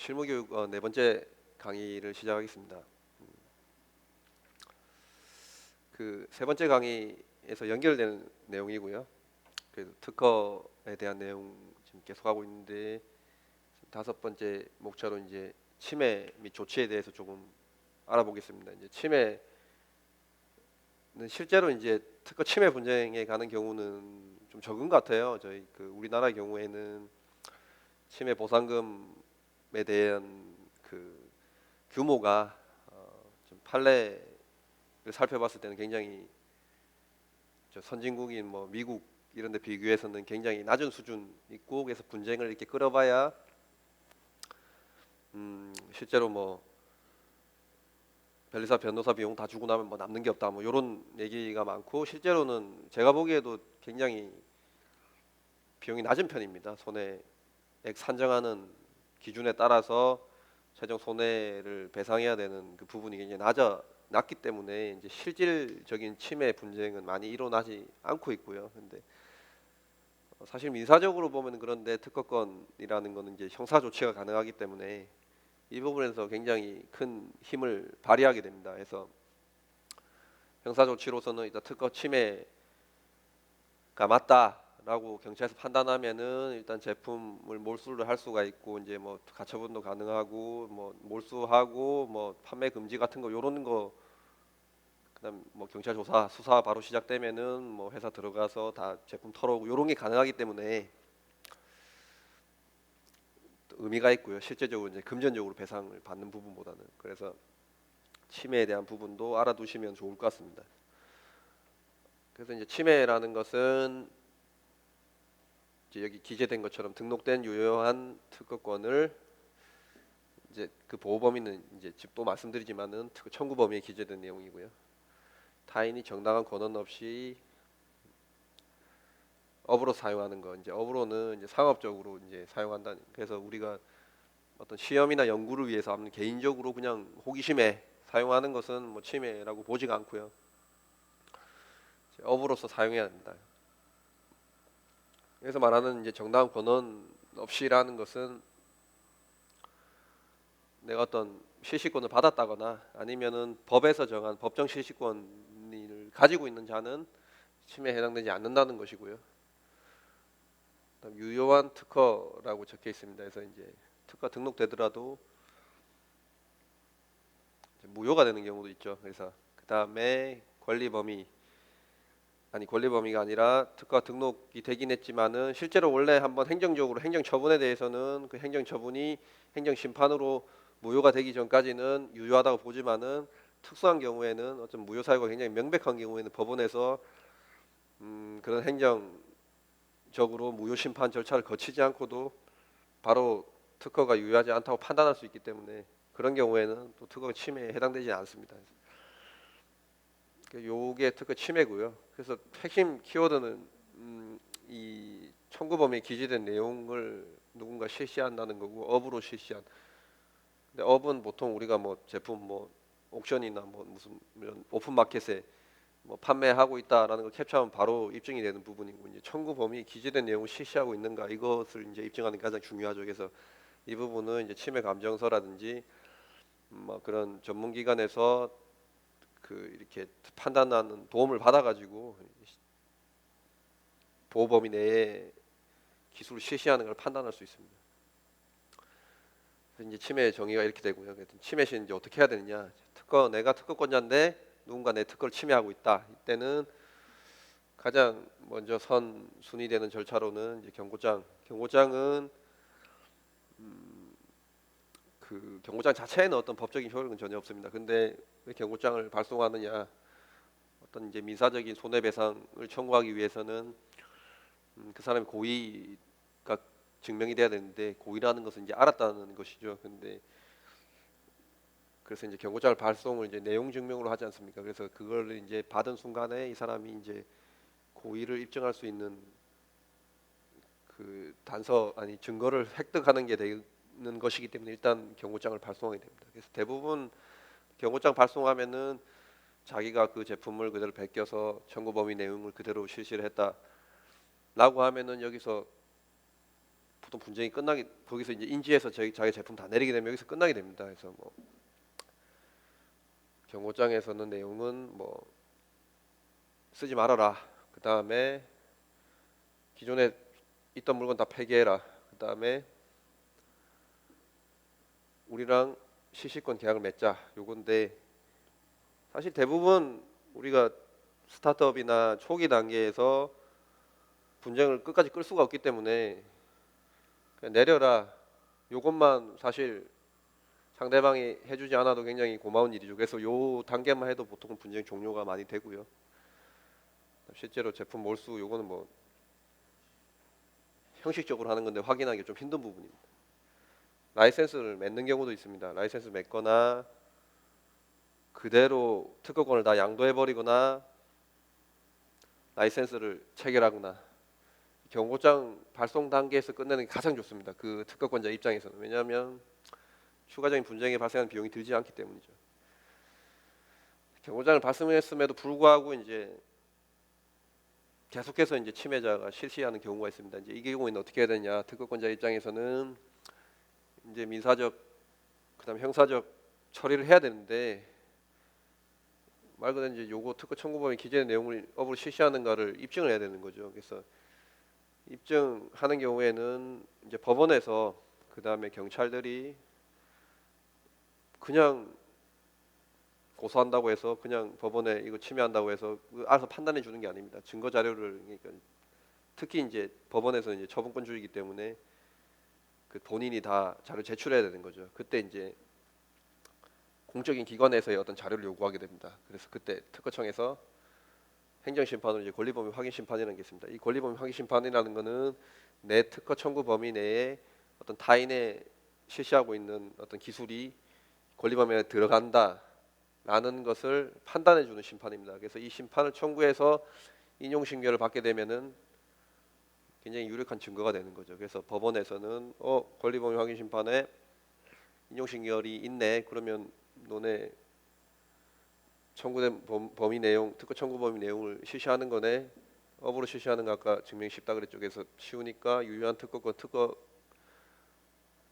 실무교육 네 번째 강의를 시작하겠습니다. 그 세 번째 강의에서 연결되는 내용이고요. 그래서 특허에 대한 내용 지금 계속하고 있는데 다섯 번째 목차로 이제 침해 및 조치에 대해서 조금 알아보겠습니다. 이제 침해는 실제로 이제 특허 침해 분쟁에 가는 경우는 좀 적은 것 같아요. 저희 그 우리나라 경우에는 침해 보상금에 대한 그 규모가 좀 판례를 살펴봤을 때는 굉장히 저 선진국인 뭐 미국 이런 데 비교해서는 굉장히 낮은 수준 있고, 그래서 분쟁을 이렇게 끌어봐야 실제로 뭐 변리사 변호사 비용 다 주고 나면 뭐 남는 게 없다 뭐 이런 얘기가 많고, 실제로는 제가 보기에도 굉장히 비용이 낮은 편입니다. 손해액 산정하는 기준에 따라서 최종 손해를 배상해야 되는 그 부분이 굉장히 낮기 때문에 이제 실질적인 침해 분쟁은 많이 일어나지 않고 있고요. 근데 사실 민사적으로 보면 그런데 특허권이라는 거는 이제 형사 조치가 가능하기 때문에 이 부분에서 굉장히 큰 힘을 발휘하게 됩니다. 그래서 형사 조치로서는 일단 특허 침해가 맞다라고 경찰에서 판단하면은 일단 제품을 몰수를 할 수가 있고, 이제 뭐 가처분도 가능하고 뭐 몰수하고 뭐 판매 금지 같은 거 요런 거, 그다음 뭐 경찰 조사 수사 바로 시작되면은 뭐 회사 들어가서 다 제품 털어오고 요런 게 가능하기 때문에 또 의미가 있고요. 실제적으로 이제 금전적으로 배상을 받는 부분보다는. 그래서 침해에 대한 부분도 알아두시면 좋을 것 같습니다. 그래서 이제 침해라는 것은 이제 여기 기재된 것처럼 등록된 유효한 특허권을 이제 그 보호 범위는 이제 또 말씀드리지만은 특허 청구 범위에 기재된 내용이고요. 타인이 정당한 권한 없이 업으로 사용하는 거, 이제 업으로는 이제 상업적으로 이제 사용한다. 그래서 우리가 어떤 시험이나 연구를 위해서 하면 개인적으로 그냥 호기심에 사용하는 것은 뭐 침해라고 보지가 않고요. 업으로서 사용해야 된다. 그래서 말하는 이제 정당한 권한 없이라는 것은 내가 어떤 실시권을 받았다거나 아니면은 법에서 정한 법정 실시권을 가지고 있는 자는 침해에 해당되지 않는다는 것이고요. 그다음 유효한 특허라고 적혀 있습니다. 그래서 이제 특허 등록되더라도 이제 무효가 되는 경우도 있죠. 그래서 그 다음에 권리 범위가 아니라 특허 등록이 되긴 했지만은 실제로 원래 한번 행정적으로 행정 처분에 대해서는 그 행정 처분이 행정 심판으로 무효가 되기 전까지는 유효하다고 보지만은 특수한 경우에는 어떤 무효 사유가 굉장히 명백한 경우에는 법원에서 그런 행정적으로 무효 심판 절차를 거치지 않고도 바로 특허가 유효하지 않다고 판단할 수 있기 때문에 그런 경우에는 또 특허 침해에 해당되지 않습니다. 요게 특허 침해고요. 그래서 핵심 키워드는 이 청구 범위에 기재된 내용을 누군가 실시한다는 거고, 업으로 실시한. 근데 업은 보통 우리가 뭐 제품 뭐 옥션이나 뭐 무슨 이런 오픈 마켓에 뭐 판매하고 있다라는 걸 캡처하면 바로 입증이 되는 부분이고, 이제 청구 범위에 기재된 내용을 실시하고 있는가 이것을 이제 입증하는 게 가장 중요하죠. 그래서 이 부분은 이제 침해 감정서라든지 뭐 그런 전문기관에서 그 이렇게 판단하는 도움을 받아가지고 보호 범위 내에 기술을 실시하는 걸 판단할 수 있습니다. 그래서 이제 침해 정의가 이렇게 되고요. 침해 시는 이제 어떻게 해야 되느냐? 내가 특허권자인데 누군가 내 특허를 침해하고 있다. 이때는 가장 먼저 순위되는 절차로는 이제 경고장은 그 경고장 자체에는 어떤 법적인 효력은 전혀 없습니다. 근데 왜 경고장을 발송하느냐? 어떤 이제 민사적인 손해배상을 청구하기 위해서는 그 사람의 고의가 증명이 돼야 되는데, 고의라는 것은 이제 알았다는 것이죠. 근데 그래서 이제 경고장을 발송을 이제 내용 증명으로 하지 않습니까? 그래서 그걸 이제 받은 순간에 이 사람이 이제 고의를 입증할 수 있는 그 증거를 획득하는 게 되는 것이기 때문에 일단 경고장을 발송하게 됩니다. 그래서 대부분 경고장 발송하면은 자기가 그 제품을 그대로 베껴서 청구 범위 내용을 그대로 실시를 했다라고 하면은 여기서 보통 분쟁이 끝나게 거기서 이제 인지해서 자기 제품 다 내리게 되면 여기서 끝나게 됩니다. 그래서 뭐 경고장에서는 내용은 뭐 쓰지 말아라. 그 다음에 기존에 있던 물건 다 폐기해라. 그 다음에 우리랑 시시권 계약을 맺자. 요건데 사실 대부분 우리가 스타트업이나 초기 단계에서 분쟁을 끝까지 끌 수가 없기 때문에 그냥 내려라. 요것만 사실 상대방이 해주지 않아도 굉장히 고마운 일이죠. 그래서 요 단계만 해도 보통 분쟁 종료가 많이 되고요. 실제로 제품 몰수 요거는 뭐 형식적으로 하는 건데 확인하기 좀 힘든 부분입니다. 라이센스를 맺는 경우도 있습니다. 라이센스 맺거나 그대로 특허권을 다 양도해버리거나 라이센스를 체결하거나 경고장 발송 단계에서 끝내는 게 가장 좋습니다. 그 특허권자 입장에서는. 왜냐하면 추가적인 분쟁에 발생하는 비용이 들지 않기 때문이죠. 경고장을 발송했음에도 불구하고 이제 계속해서 이제 침해자가 실시하는 경우가 있습니다. 이제 이 경우에는 어떻게 해야 되냐? 특허권자 입장에서는 이제 민사적 그다음 형사적 처리를 해야 되는데 말 그대로 이제 요거 특허 청구범위 기재의 내용을 업으로 실시하는가를 입증을 해야 되는 거죠. 그래서 입증하는 경우에는 이제 법원에서 그다음에 경찰들이 그냥 고소한다고 해서 그냥 법원에 이거 침해한다고 해서 알아서 판단해 주는 게 아닙니다. 증거 자료를 그러니까 특히 이제 법원에서 이제 처분권주의이기 때문에 그 본인이 다 자료 제출해야 되는 거죠. 그때 이제 공적인 기관에서의 어떤 자료를 요구하게 됩니다. 그래서 그때 특허청에서 행정심판으로 이제 권리범위 확인 심판이라는 게 있습니다. 이 권리범위 확인 심판이라는 거는 내 특허 청구 범위 내에 어떤 타인의 실시하고 있는 어떤 기술이 권리범위에 들어간다라는 것을 판단해 주는 심판입니다. 그래서 이 심판을 청구해서 인용신고를 받게 되면은 굉장히 유력한 증거가 되는 거죠. 그래서 법원에서는 권리범위 확인 심판에 인용신결이 있네. 그러면 너네 청구된 범위 내용, 특허 청구 범위 내용을 실시하는 거네. 업으로 실시하는 거 아까 증명이 쉽다 그랬죠. 그래서 쉬우니까 유효한 특허권 특허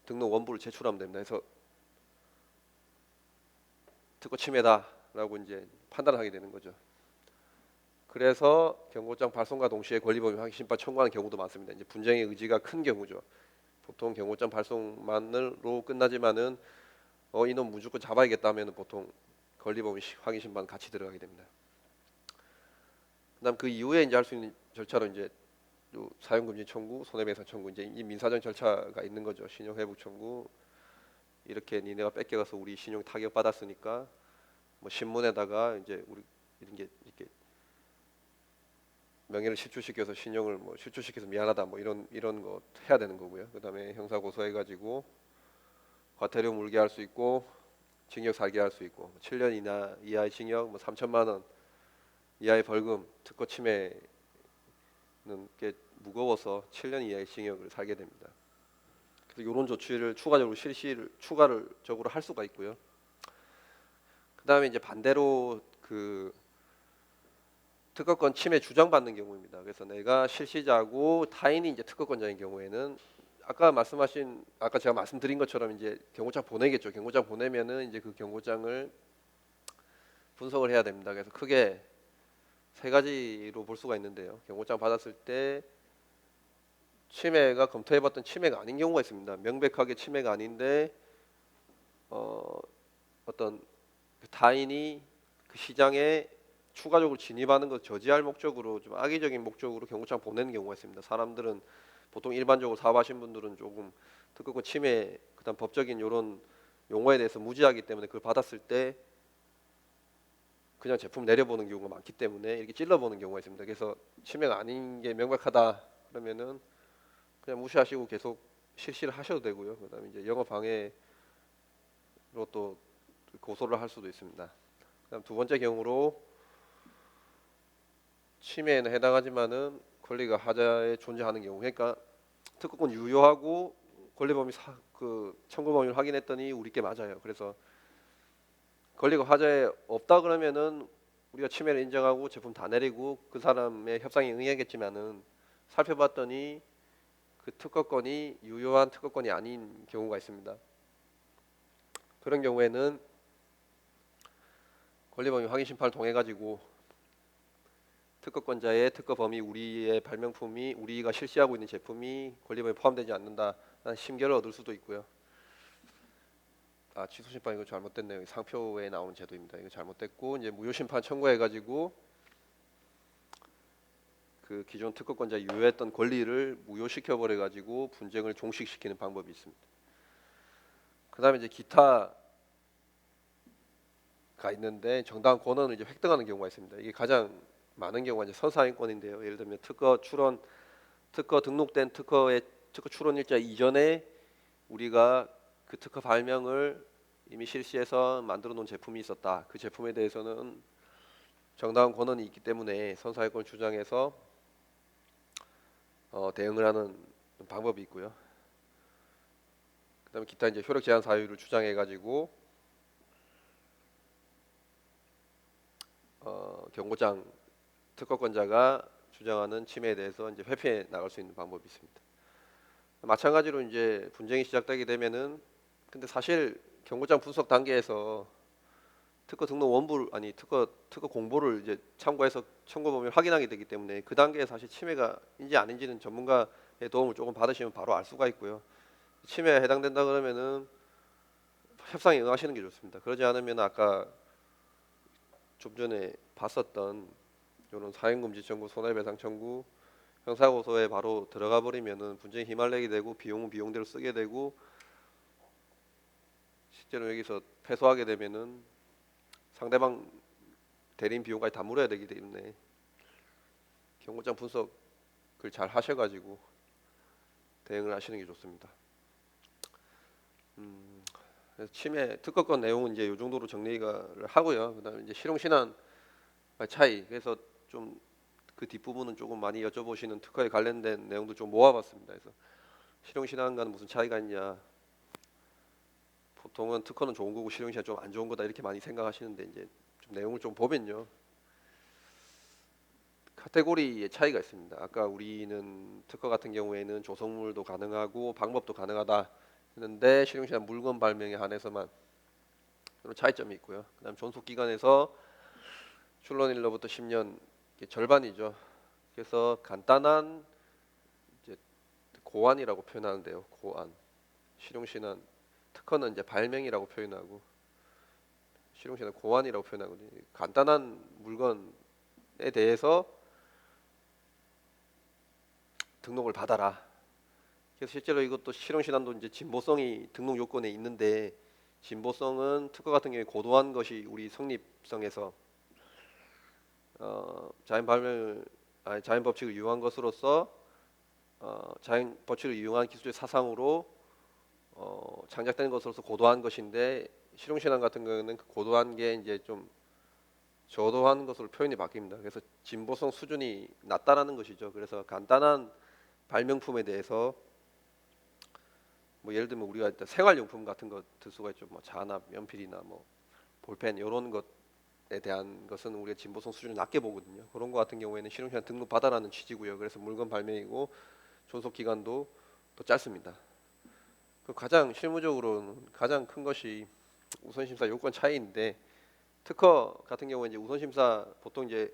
등록 원부를 제출하면 됩니다. 그래서 특허 침해다라고 이제 판단을 하게 되는 거죠. 그래서 경고장 발송과 동시에 권리범위 확인 심판 청구하는 경우도 많습니다. 이제 분쟁의 의지가 큰 경우죠. 보통 경고장 발송만으로 끝나지만은 이놈 무조건 잡아야겠다 하면은 보통 권리범위 확인 심판 같이 들어가게 됩니다. 그다음 그 이후에 이제 할 수 있는 절차로 이제 사용금지 청구, 손해배상 청구 이제 이 민사적 절차가 있는 거죠. 신용회복 청구 이렇게 니네가 뺏겨가서 우리 신용 타격 받았으니까 뭐 신문에다가 이제 우리 이런 게 이렇게 명예를 실추시켜서 신용을 뭐 실추시켜서 미안하다 뭐 이런 거 해야 되는 거고요. 그다음에 형사 고소해가지고 과태료 물게 할 수 있고 징역 살게 할 수 있고 7년 이하의 징역, 뭐 3천만 원 이하의 벌금, 특허 침해는 꽤 무거워서 7년 이하의 징역을 살게 됩니다. 그래서 이런 조치를 추가적으로 추가적으로 할 수가 있고요. 그다음에 이제 반대로 그 특허권 침해 주장받는 경우입니다. 그래서 내가 실시자고 타인이 이제 특허권자인 경우에는 아까 제가 말씀드린 것처럼 이제 경고장 보내겠죠. 경고장 보내면은 이제 그 경고장을 분석을 해야 됩니다. 그래서 크게 세 가지로 볼 수가 있는데요. 경고장 받았을 때 침해가 검토해봤던 침해가 아닌 경우가 있습니다. 명백하게 침해가 아닌데 어떤 그 타인이 그 시장에 추가적으로 진입하는 것 저지할 목적으로 좀 악의적인 목적으로 경고장 보내는 경우가 있습니다. 사람들은 보통 일반적으로 사업하신 분들은 조금 특허권 침해 그다음 법적인 이런 용어에 대해서 무지하기 때문에 그걸 받았을 때 그냥 제품 내려보는 경우가 많기 때문에 이렇게 찔러보는 경우가 있습니다. 그래서 침해가 아닌 게 명백하다 그러면은 그냥 무시하시고 계속 실시를 하셔도 되고요. 그다음에 이제 영업 방해로 또 고소를 할 수도 있습니다. 그다음 두 번째 경우로 침해에는 해당하지만은 권리가 하자에 존재하는 경우, 그러니까 특허권 유효하고 권리범위 그 청구 범위를 확인했더니 우리께 맞아요. 그래서 권리가 하자에 없다 그러면은 우리가 침해를 인정하고 제품 다 내리고 그 사람의 협상에 응하겠지만은 살펴봤더니 그 특허권이 유효한 특허권이 아닌 경우가 있습니다. 그런 경우에는 권리범위 확인 심판을 통해 가지고 특허권자의 특허 범위, 우리의 발명품이 우리가 실시하고 있는 제품이 권리범위에 포함되지 않는다라는 심결을 얻을 수도 있고요. 취소 심판 이거 잘못됐네요. 상표에 나오는 제도입니다. 이거 잘못됐고 이제 무효 심판 청구해 가지고 그 기존 특허권자 유효했던 권리를 무효시켜 버려 가지고 분쟁을 종식시키는 방법이 있습니다. 그다음에 이제 기타가 있는데 정당한 권한을 이제 획득하는 경우가 있습니다. 이게 가장 많은 경우가 이제 선사행권인데요. 예를 들면 특허 출원, 특허 등록된 특허의 특허 출원 일자 이전에 우리가 그 특허 발명을 이미 실시해서 만들어 놓은 제품이 있었다. 그 제품에 대해서는 정당한 권한이 있기 때문에 선사행권을 주장해서 대응을 하는 방법이 있고요. 그다음에 기타 이제 효력 제한 사유를 주장해 가지고 경고장 특허권자가 주장하는 침해에 대해서 이제 회피해 나갈 수 있는 방법이 있습니다. 마찬가지로 이제 분쟁이 시작되게 되면은 근데 사실 경고장 분석 단계에서 특허 등록 원부를 특허 공보를 이제 참고해서 청구 범위를 확인하게 되기 때문에 그 단계에 사실 침해가인지 아닌지는 전문가의 도움을 조금 받으시면 바로 알 수가 있고요. 침해에 해당된다 그러면은 협상에 응하시는 게 좋습니다. 그러지 않으면 아까 좀 전에 봤었던 이런 사행금지 청구, 손해배상 청구, 형사고소에 바로 들어가 버리면은 분쟁에 힘을 내게 되고 비용은 비용대로 쓰게 되고 실제로 여기서 패소하게 되면은 상대방 대리인 비용까지 다 물어야 되기 때문에 경고장 분석을 잘 하셔가지고 대응을 하시는 게 좋습니다. 그래서 침해 특허권 내용은 이제 이 정도로 정리를 하고요. 그다음에 이제 실용신안 차이. 그래서 좀 그 뒷부분은 조금 많이 여쭤보시는 특허에 관련된 내용도 좀 모아봤습니다. 그래서 실용신안과는 무슨 차이가 있냐? 보통은 특허는 좋은 거고 실용신안 좀 안 좋은 거다 이렇게 많이 생각하시는데 이제 좀 내용을 좀 보면요. 카테고리의 차이가 있습니다. 아까 우리는 특허 같은 경우에는 조성물도 가능하고 방법도 가능하다 했는데 실용신안 물건 발명에 한해서만 그런 차이점이 있고요. 그다음 존속 기간에서 출원일로부터 10년 절반이죠. 그래서 간단한 이제 고안이라고 표현하는데요. 고안. 실용신안 특허는 이제 발명이라고 표현하고 실용신안 고안이라고 표현하거든요. 간단한 물건에 대해서 등록을 받아라. 그래서 실제로 이것도 실용신안도 이제 진보성이 등록 요건에 있는데 진보성은 특허 같은 경우에 고도한 것이 우리 성립성에서 자연 법칙을 이용한 것으로서 자연 법칙을 이용한 기술의 사상으로 창작된 것으로서 고도한 것인데 실용신안 같은 경우는 그 고도한 게 이제 좀 저도한 것으로 표현이 바뀝니다. 그래서 진보성 수준이 낮다라는 것이죠. 그래서 간단한 발명품에 대해서 뭐 예를 들면 우리가 일단 생활용품 같은 거 들 수가 있죠. 뭐 잔압, 연필이나 뭐 볼펜 이런 것에 대한 것은 우리가 진보성 수준을 낮게 보거든요. 그런 거 같은 경우에는 실용신안 등록 받아라는 취지고요. 그래서 물건 발명이고 존속 기간도 더 짧습니다. 가장 실무적으로는 가장 큰 것이 우선심사 요건 차이인데 특허 같은 경우에 이제 우선심사 보통 이제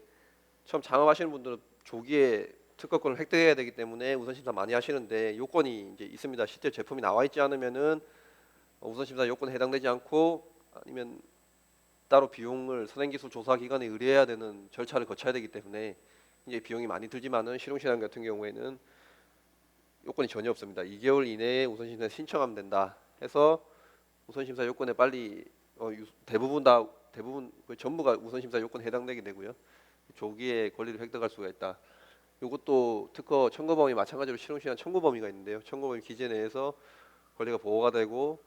처음 창업하시는 분들은 조기에 특허권을 획득해야 되기 때문에 우선심사 많이 하시는데 요건이 이제 있습니다. 실제 제품이 나와 있지 않으면은 우선심사 요건에 해당되지 않고 아니면 따로 비용을 선행기술조사기관에 의뢰해야 되는 절차를 거쳐야 되기 때문에 이제 비용이 많이 들지만은 실용신안 같은 경우에는 요건이 전혀 없습니다. 2개월 이내에 우선심사 신청하면 된다 해서 우선심사 요건에 빨리 대부분 거의 전부가 우선심사 요건에 해당되게 되고요. 조기에 권리를 획득할 수가 있다. 이것도 특허 청구 범위 마찬가지로 실용신안 청구 범위가 있는데요. 청구 범위 기재 내에서 권리가 보호가 되고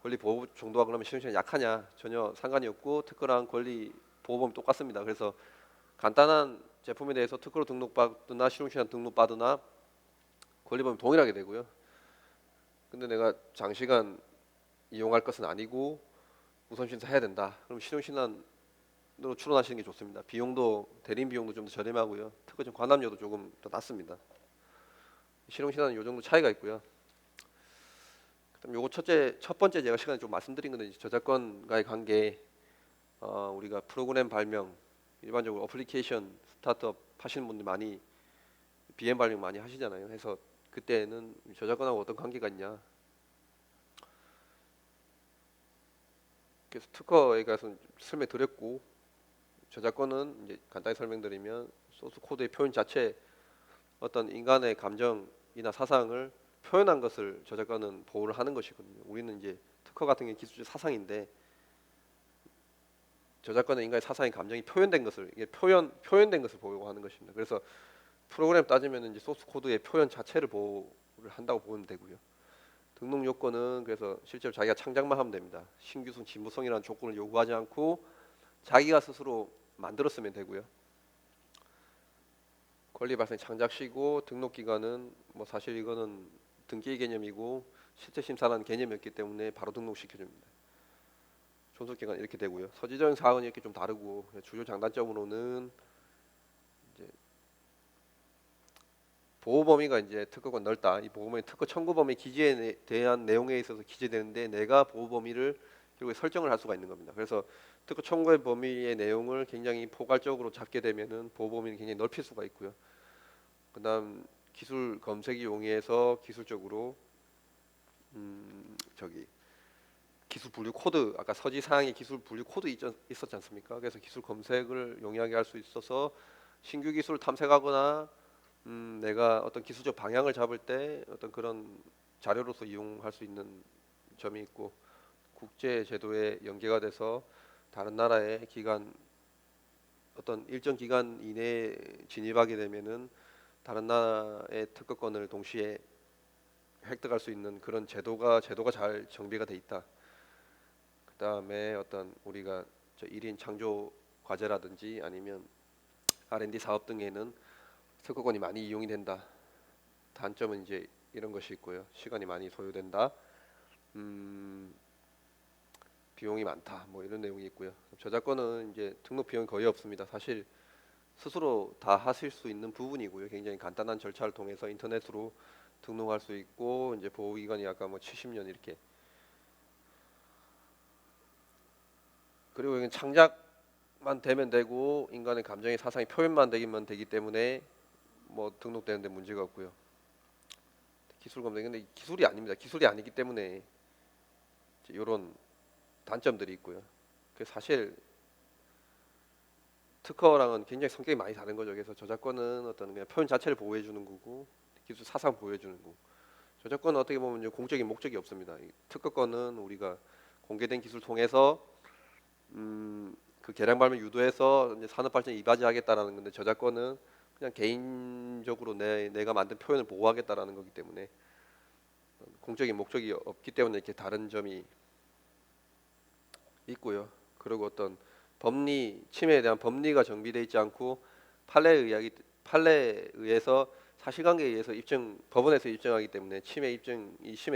권리 보호 정도가 그러면 실용신안 약하냐 전혀 상관이 없고 특허랑 권리 보호 범위 똑같습니다. 그래서 간단한 제품에 대해서 특허로 등록받으나 실용신안 등록받으나 권리 범위 동일하게 되고요. 근데 내가 장시간 이용할 것은 아니고 우선심사 해야 된다. 그럼 실용신안으로 출원하시는 게 좋습니다. 비용도 대리인 비용도 좀 더 저렴하고요. 특허 관함료도 조금 더 낮습니다. 실용 시간은 요 정도 차이가 있고요. 그다음 요거 첫 번째 제가 시간에 좀 말씀드린 건데 저작권과의 관계. 우리가 프로그램 발명, 일반적으로 어플리케이션 스타트업 하시는 분들 많이 BM 발명 많이 하시잖아요. 그래서 그때는 저작권하고 어떤 관계가 있냐. 그래서 특허에 가서 설명드렸고, 저작권은 이제 간단히 설명드리면 소스 코드의 표현 자체 어떤 인간의 감정이나 사상을 표현한 것을 저작권은 보호를 하는 것이거든요. 우리는 이제 특허 같은 게 기술적 사상인데, 저작권은 인간의 사상의 감정이 표현된 것을, 이게 표현된 것을 보호하는 것입니다. 그래서 프로그램 따지면 이제 소스 코드의 표현 자체를 보호를 한다고 보면 되고요. 등록 요건은 그래서 실제로 자기가 창작만 하면 됩니다. 신규성, 진보성이라는 조건을 요구하지 않고 자기가 스스로 만들었으면 되고요. 권리 발생 창작 시고, 등록 기간은 뭐 사실 이거는 등기 개념이고 실제 심사라는 개념이 없기 때문에 바로 등록시켜줍니다. 존속 기간 이렇게 되고요. 서지적 사항은 이렇게 좀 다르고, 주요 장단점으로는 이제 보호 범위가 이제 특허가 넓다. 이 보호 범위 특허 청구 범위 기재에 대한 내용에 있어서 기재되는데, 내가 보호 범위를 결국에 설정을 할 수가 있는 겁니다. 그래서 특허 청구의 범위의 내용을 굉장히 포괄적으로 잡게 되면은 보호 범위를 굉장히 넓힐 수가 있고요. 그다음 기술 검색이 용이해서 기술적으로 저기 기술 분류 코드, 아까 서지 사항에 기술 분류 코드 있었지 않습니까? 그래서 기술 검색을 용이하게 할 수 있어서 신규 기술을 탐색하거나 내가 어떤 기술적 방향을 잡을 때 어떤 그런 자료로서 이용할 수 있는 점이 있고, 국제 제도에 연계가 돼서 다른 나라의 기간, 어떤 일정 기간 이내에 진입하게 되면은 다른 나라의 특허권을 동시에 획득할 수 있는 그런 제도가 잘 정비가 돼 있다. 그다음에 어떤 우리가 1인 창조 과제라든지 아니면 R&D 사업 등에는 특허권이 많이 이용이 된다. 단점은 이제 이런 것이 있고요. 시간이 많이 소요된다. 비용이 많다. 뭐 이런 내용이 있고요. 저작권은 이제 등록 비용이 거의 없습니다. 사실 스스로 다 하실 수 있는 부분이고요. 굉장히 간단한 절차를 통해서 인터넷으로 등록할 수 있고, 이제 보호 기간이 아까 뭐 70년 이렇게. 그리고 이건 창작만 되면 되고 인간의 감정의 사상의 표현만 되기만 되기 때문에 뭐 등록되는데 문제가 없고요. 기술 검색, 근데 기술이 아닙니다. 기술이 아니기 때문에 이런 단점들이 있고요. 그 사실 특허랑은 굉장히 성격이 많이 다른 거죠. 그래서 저작권은 어떤 그냥 표현 자체를 보호해 주는 거고, 기술 사상 보호해 주는 거고, 저작권은 어떻게 보면 이제 공적인 목적이 없습니다. 특허권은 우리가 공개된 기술 통해서 그 개량 발명 유도해서 이제 산업 발전에 이바지하겠다라는 건데, 저작권은 그냥 개인적으로 내가 만든 표현을 보호하겠다라는 거기 때문에 공적인 목적이 없기 때문에 이렇게 다른 점이 있고요. 그리고 어떤 법리 침해에 대한 법리가 정비되어 있지 않고 판례에 의해서 사실관계에 의해서 법원에서 입증하기 때문에 침해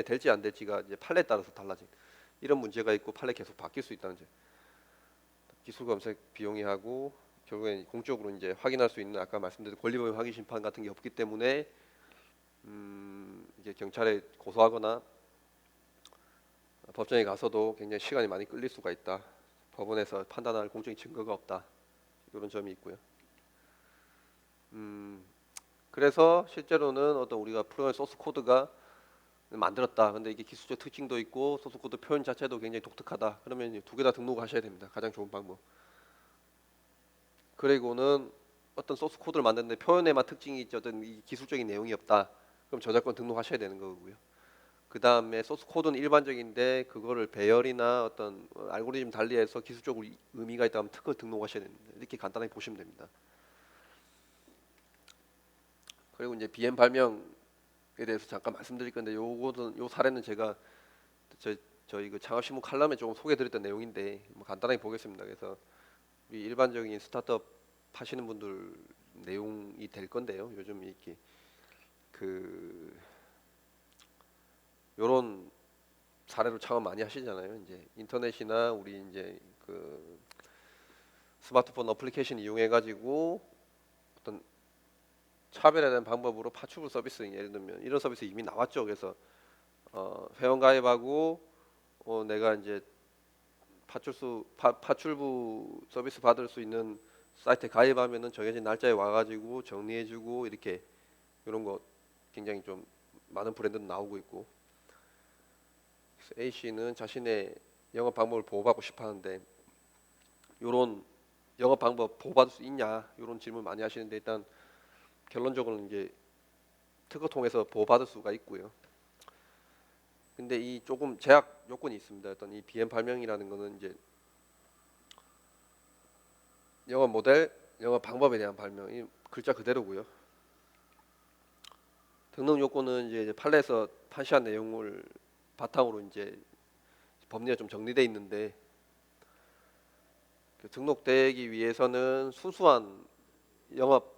될지 안 될지가 이제 판례에 따라서 달라진 이런 문제가 있고, 판례 계속 바뀔 수 있다는 점. 기술 검색 비용이 하고, 결국엔 공적으로 이제 확인할 수 있는 아까 말씀드린 권리법인 확인 심판 같은 게 없기 때문에 이게 경찰에 고소하거나 법정에 가서도 굉장히 시간이 많이 끌릴 수가 있다. 법원에서 판단할 공적인 증거가 없다. 이런 점이 있고요. 그래서 실제로는 어떤 우리가 프로그램 소스 코드가 만들었다. 근데 이게 기술적 특징도 있고 소스 코드 표현 자체도 굉장히 독특하다. 그러면 두 개 다 등록하셔야 됩니다. 가장 좋은 방법. 그리고는 어떤 소스 코드를 만드는데 표현에만 특징이 있지 어떤 이 기술적인 내용이 없다. 그럼 저작권 등록하셔야 되는 거고요. 그 다음에 소스 코드는 일반적인데 그거를 배열이나 어떤 알고리즘 달리해서 기술적으로 의미가 있다면 특허 등록하셔야 됩니다. 이렇게 간단하게 보시면 됩니다. 그리고 이제 BM 발명에 대해서 잠깐 말씀드릴 건데, 요 사례는 제가 저희 그 창업신문 칼럼에 조금 소개드렸던 내용인데 뭐 간단하게 보겠습니다. 그래서 우리 일반적인 스타트업 하시는 분들 내용이 될 건데요. 요즘 이렇게 그 요런 사례로 창업 많이 하시잖아요. 이제 인터넷이나 우리 이제 그 스마트폰 어플리케이션 이용해 가지고 어떤 차별화된 방법으로 파출부 서비스, 예를 들면 이런 서비스 이미 나왔죠. 그래서 회원 가입하고 내가 이제 파출부 서비스 받을 수 있는 사이트에 가입하면은 정해진 날짜에 와가지고 정리해주고 이렇게 이런 거 굉장히 좀 많은 브랜드도 나오고 있고. 그래서 A씨는 자신의 영업 방법을 보호받고 싶어하는데 이런 영업 방법 보호받을 수 있냐 이런 질문 많이 하시는데, 일단 결론적으로는 이제 특허 통해서 보호받을 수가 있고요. 근데 이 조금 제약 요건이 있습니다. 어떤 이 BM 발명이라는 거는 이제 영업 모델, 영업 방법에 대한 발명, 이 글자 그대로고요. 등록 요건은 이제 판례에서 판시한 내용을 바탕으로 이제 법리가 좀 정리돼 있는데, 그 등록되기 위해서는 순수한 영업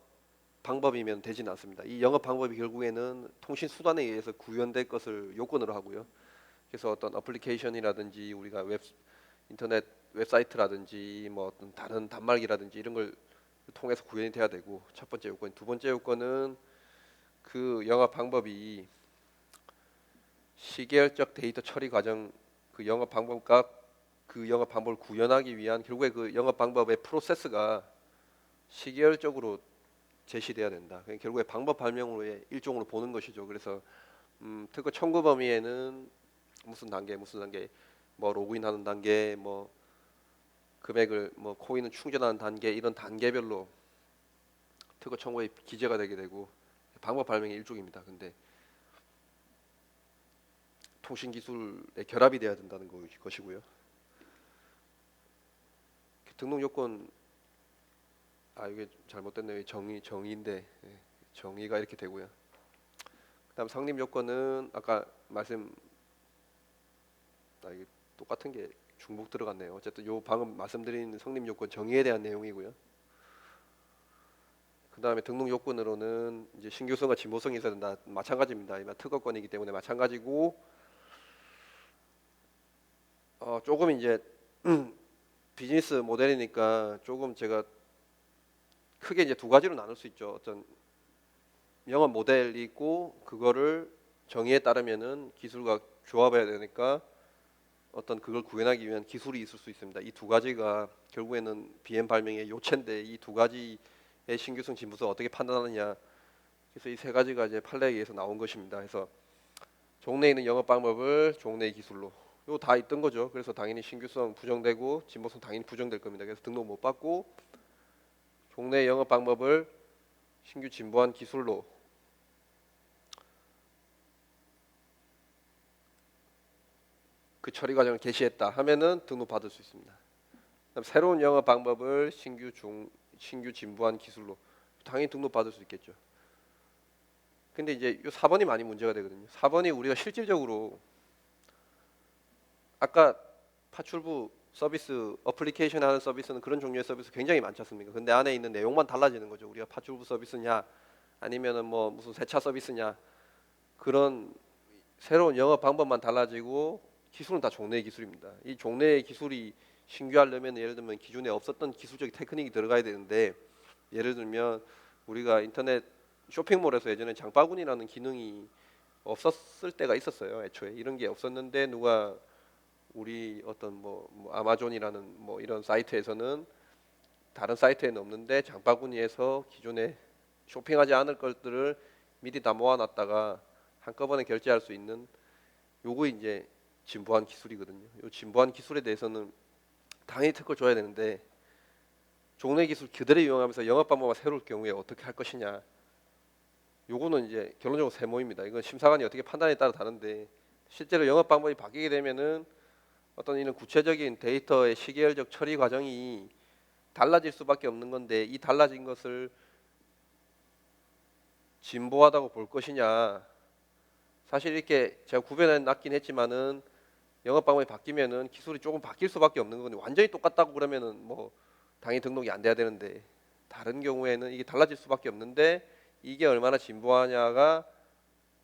방법이면 되지는 않습니다. 이 영업 방법이 결국에는 통신 수단에 의해서 구현될 것을 요건으로 하고요. 그래서 어떤 어플리케이션이라든지 우리가 인터넷 웹사이트라든지 뭐 어떤 다른 단말기라든지 이런 걸 통해서 구현이 돼야 되고, 첫 번째 요건. 두 번째 요건은 그 영업 방법이 시계열적 데이터 처리 과정, 그 영업 방법과 그 영업 방법을 구현하기 위한 결국에 그 영업 방법의 프로세스가 시계열적으로 제시돼야 된다. 결국에 방법 발명으로의 일종으로 보는 것이죠. 그래서 특허 청구 범위에는 무슨 단계, 뭐 로그인하는 단계, 뭐 금액을 뭐 코인을 충전하는 단계, 이런 단계별로 특허 청구에 기재가 되게 되고 방법 발명의 일종입니다. 근데 통신 기술의 결합이 돼야 된다는 것이고요. 등록 요건, 이게 잘못됐네요. 정의인데, 정의가 이렇게 되고요. 그다음 성립 요건은 아까 이게 똑같은 게 중복 들어갔네요. 어쨌든 요 방금 말씀드린 성립 요건 정의에 대한 내용이고요. 그다음에 등록 요건으로는 이제 신규성과 진보성이 있어야 된다. 마찬가지입니다. 특허권이기 때문에 마찬가지고, 조금 이제 비즈니스 모델이니까 조금 제가 크게 이제 두 가지로 나눌 수 있죠. 어떤 영업 모델이 있고, 그거를 정의에 따르면은 기술과 조합해야 되니까 어떤 그걸 구현하기 위한 기술이 있을 수 있습니다. 이 두 가지가 결국에는 BM 발명의 요체인데, 이 두 가지의 신규성, 진보성 어떻게 판단하느냐. 그래서 이 세 가지가 이제 판례에 의해서 나온 것입니다. 그래서 종래에 있는 영업 방법을 종래의 기술로, 이거 다 있던 거죠. 그래서 당연히 신규성 부정되고 진보성 당연히 부정될 겁니다. 그래서 등록 못 받고 종래의 영업 방법을 신규 진보한 기술로 그 처리 과정을 개시했다 하면은 등록 받을 수 있습니다. 그다음 새로운 영업 방법을 신규 진보한 기술로, 당연히 등록 받을 수 있겠죠. 근데 이제 이 4번이 많이 문제가 되거든요. 4번이 우리가 실질적으로 아까 파출부 서비스, 어플리케이션 하는 서비스는 그런 종류의 서비스 굉장히 많지 않습니까? 근데 안에 있는 내용만 달라지는 거죠. 우리가 파출부 서비스냐 아니면은 뭐 무슨 세차 서비스냐, 그런 새로운 영업 방법만 달라지고 기술은 다 종래의 기술입니다. 이 종래의 기술이 신규하려면 예를 들면 기존에 없었던 기술적 테크닉이 들어가야 되는데, 예를 들면 우리가 인터넷 쇼핑몰에서 예전에 장바구니라는 기능이 없었을 때가 있었어요. 애초에 이런 게 없었는데 누가 우리 어떤 뭐 아마존이라는 뭐 이런 사이트에서는 다른 사이트에는 없는데 장바구니에서 기존에 쇼핑하지 않을 것들을 미리 다 모아놨다가 한꺼번에 결제할 수 있는, 요거 이제 진보한 기술이거든요. 요 진보한 기술에 대해서는 당연히 특허를 줘야 되는데, 종래 기술 그대로 이용하면서 영업 방법을 새로울 경우에 어떻게 할 것이냐, 요거는 이제 결론적으로 세모입니다. 이건 심사관이 어떻게 판단에 따라 다른데, 실제로 영업 방법이 바뀌게 되면은 어떤 이런 구체적인 데이터의 시계열적 처리 과정이 달라질 수밖에 없는 건데, 이 달라진 것을 진보하다고 볼 것이냐. 사실 이렇게 제가 구별해 놨긴 했지만은 영업 방법이 바뀌면은 기술이 조금 바뀔 수밖에 없는 건데, 완전히 똑같다고 그러면은 뭐 당연히 등록이 안 돼야 되는데, 다른 경우에는 이게 달라질 수밖에 없는데 이게 얼마나 진보하냐가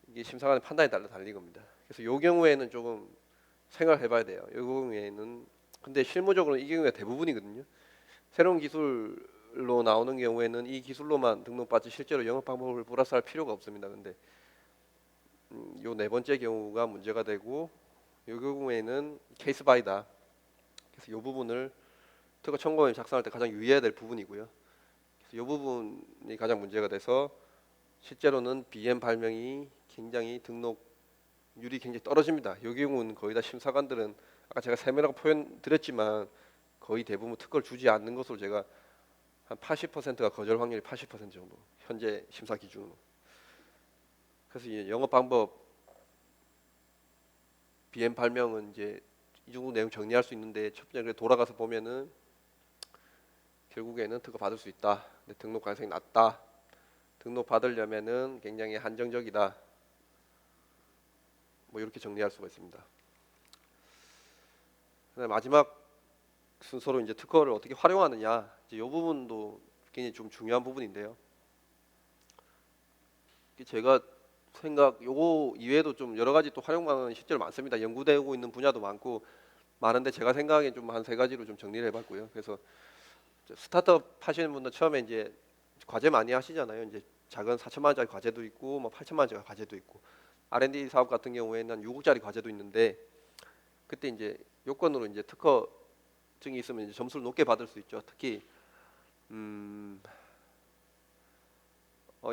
이게 심사관의 판단에 따라 달린 겁니다. 그래서 이 경우에는 조금 생각을 해봐야 돼요. 이 경우에는. 근데 실무적으로 이 경우가 대부분이거든요. 새로운 기술을 기술로 나오는 경우에는 이 기술로만 등록받지 실제로 영업 방법을 플러스할 필요가 없습니다. 근데 요 네 번째 경우가 문제가 되고 요 경우에는 케이스 바이다. 그래서 요 부분을 특허 청구원이 작성할 때 가장 유의해야 될 부분이고요. 그래서 요 부분이 가장 문제가 돼서 실제로는 BM 발명이 굉장히 등록률이 굉장히 떨어집니다. 요 경우는 거의 다 심사관들은 아까 제가 세밀하게 표현 드렸지만 거의 대부분 특허를 주지 않는 것으로 제가 한 80%가 거절 확률이 80% 정도 현재 심사 기준으로. 그래서 이 영업 방법 BM 발명은 이제 이 정도 내용 정리할 수 있는데 첫 번째 돌아가서 보면은 결국에는 특허 받을 수 있다. 근데 등록 가능성이 낮다. 등록 받으려면은 굉장히 한정적이다. 뭐 이렇게 정리할 수가 있습니다. 그다음에 마지막 순서로 이제 특허를 어떻게 활용하느냐. 이제 이 부분도 굉장히 좀 중요한 부분인데요. 제가 요거 이외에도 좀 여러 가지 또 활용 방안이 실제로 많습니다. 연구되고 있는 분야도 많고 많은데 제가 생각에 좀 한 세 가지로 좀 정리를 해봤고요. 그래서 스타트업 하시는 분들 처음에 이제 과제 많이 하시잖아요. 이제 작은 4천만 원짜리 과제도 있고 뭐 8천만 원짜리 과제도 있고 R&D 사업 같은 경우에는 한 6억짜리 과제도 있는데 그때 이제 요건으로 이제 특허증이 있으면 이제 점수를 높게 받을 수 있죠. 특히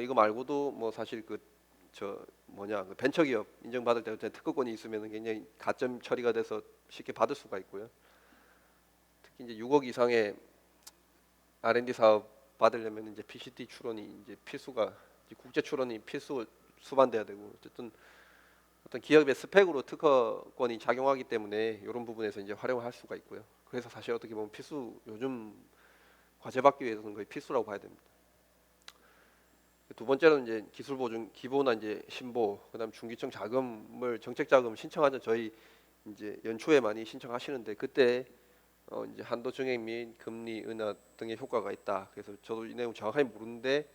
이거 말고도 뭐 사실 그 벤처기업 인정받을 때 특허권이 있으면 굉장히 가점 처리가 돼서 쉽게 받을 수가 있고요. 특히 이제 6억 이상의 R&D 사업 받으려면 이제 PCT 출원이 이제 필수가 이제 국제 출원이 필수 수반돼야 되고 어쨌든 어떤 기업의 스펙으로 특허권이 작용하기 때문에 이런 부분에서 이제 활용을 할 수가 있고요. 그래서 사실 어떻게 보면 필수 요즘 과제 받기 위해서는 거의 필수라고 봐야 됩니다. 두 번째로는 이제 기술 보증 기보나 이제 신보 그다음 중기청 자금을 정책 자금 신청하자 저희 이제 연초에 많이 신청하시는데 그때 이제 한도 증액 및 금리 은하 등의 효과가 있다. 그래서 저도 이 내용 정확하게 모르는데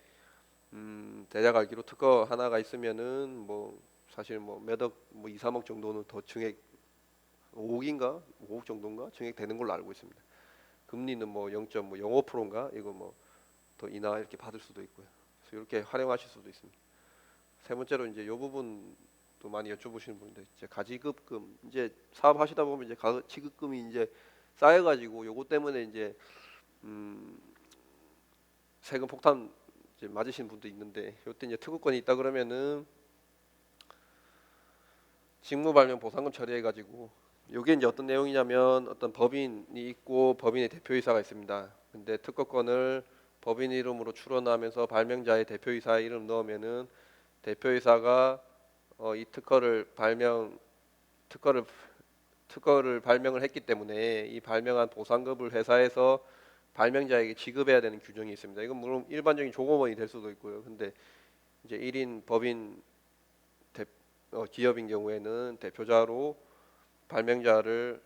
대략 알기로 특허 하나가 있으면은 뭐 사실 뭐 몇억 뭐 2, 3억 정도는 더 증액 5억인가 5억 정도인가 증액되는 걸로 알고 있습니다. 금리는 뭐 0.05%인가 이거 뭐 더 인하 이렇게 받을 수도 있고요. 그래서 이렇게 활용하실 수도 있습니다. 세 번째로 이제 이 부분도 많이 여쭤보시는 분인데 이제 가지급금 이제 사업하시다 보면 이제 가지급금이 이제 쌓여가지고 요거 때문에 이제 세금 폭탄 이제 맞으신 분도 있는데 요때 이제 특허권이 있다 그러면은 직무 발명 보상금 처리해가지고 요게 이제 어떤 내용이냐면 어떤 법인이 있고 법인의 대표이사가 있습니다. 근데 특허권을 법인 이름으로 출원하면서 발명자의 대표이사 이름 넣으면은 대표이사가 이 특허를 발명을 했기 때문에 이 발명한 보상금을 회사에서 발명자에게 지급해야 되는 규정이 있습니다. 이건 물론 일반적인 조공원이 될 수도 있고요. 근데 이제 1인 법인 기업인 경우에는 대표자로 발명자를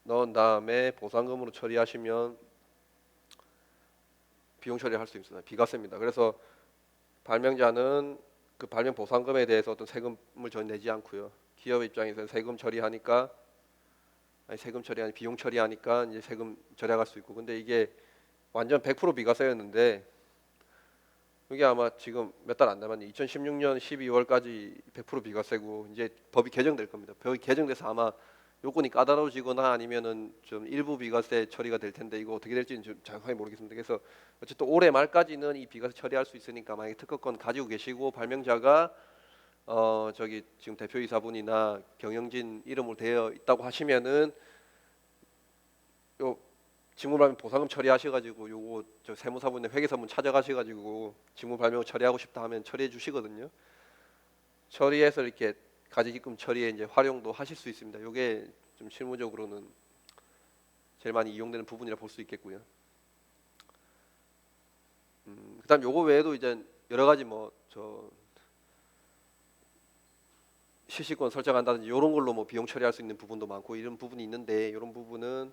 넣은 다음에 보상금으로 처리하시면 비용 처리할 수 있습니다. 비과세입니다. 그래서 발명자는 그 발명 보상금에 대해서 어떤 세금을 전 내지 않고요. 기업 입장에서는 세금 처리하니까 비용 처리하니까 이제 세금 절약할 수 있고 근데 이게 완전 100% 비과세였는데 이게 아마 지금 몇 달 안 남았는데 2016년 12월까지 100% 비과세고 이제 법이 개정될 겁니다. 법이 개정돼서 아마 요건이 까다로워지거나 아니면은 좀 일부 비과세 처리가 될 텐데 이거 어떻게 될지는 좀 정확하게 모르겠습니다. 그래서 어쨌든 올해 말까지는 이 비과세 처리할 수 있으니까 만약에 특허권 가지고 계시고 발명자가 저기 지금 대표이사분이나 경영진 이름으로 되어 있다고 하시면은 요 직무발명 보상금 처리하셔가지고 요거 저 세무사분의 회계사분 찾아가셔가지고 직무발명 처리하고 싶다 하면 처리해 주시거든요. 처리해서 이렇게 가지기금 처리에 이제 활용도 하실 수 있습니다. 요게 좀 실무적으로는 제일 많이 이용되는 부분이라 볼 수 있겠고요. 그다음 요거 외에도 이제 여러 가지 뭐 실시권 설정한다든지 이런 걸로 뭐 비용 처리할 수 있는 부분도 많고 이런 부분이 있는데 이런 부분은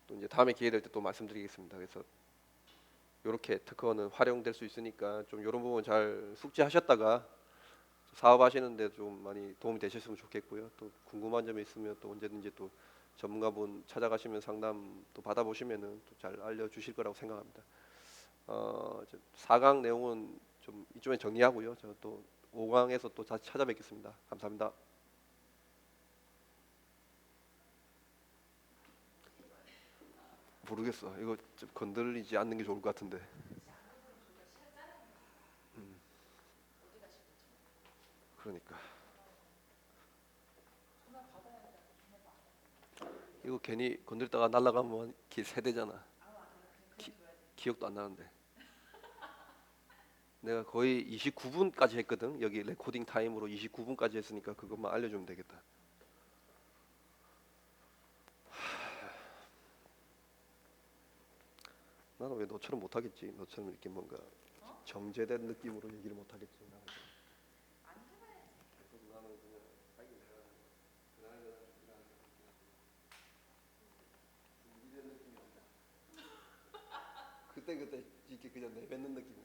또 이제 다음에 기회 될 때 또 말씀드리겠습니다. 그래서 이렇게 특허는 활용될 수 있으니까 좀 이런 부분 잘 숙지하셨다가 사업하시는데 좀 많이 도움이 되셨으면 좋겠고요. 또 궁금한 점이 있으면 또 언제든지 또 전문가분 찾아가시면 상담도 받아보시면은 또 잘 알려주실 거라고 생각합니다. 4강 내용은 좀 이쯤에 정리하고요. 저 또 5강에서 또 다시 찾아뵙겠습니다. 감사합니다. 모르겠어. 이거 좀 건들리지 않는 게 좋을 것 같은데. 그러니까 이거 괜히 건들다가 날아가면 세대잖아. 기, 기억도 안 나는데. 내가 거의 29분까지 했거든. 여기 레코딩 타임으로 29분까지 했으니까 그것만 알려주면 되겠다. 나는 왜 너처럼 못하겠지? 너처럼 이렇게 뭔가 정제된 느낌으로 얘기를 못하겠지. 그때 이렇게 그냥 내뱉는 느낌.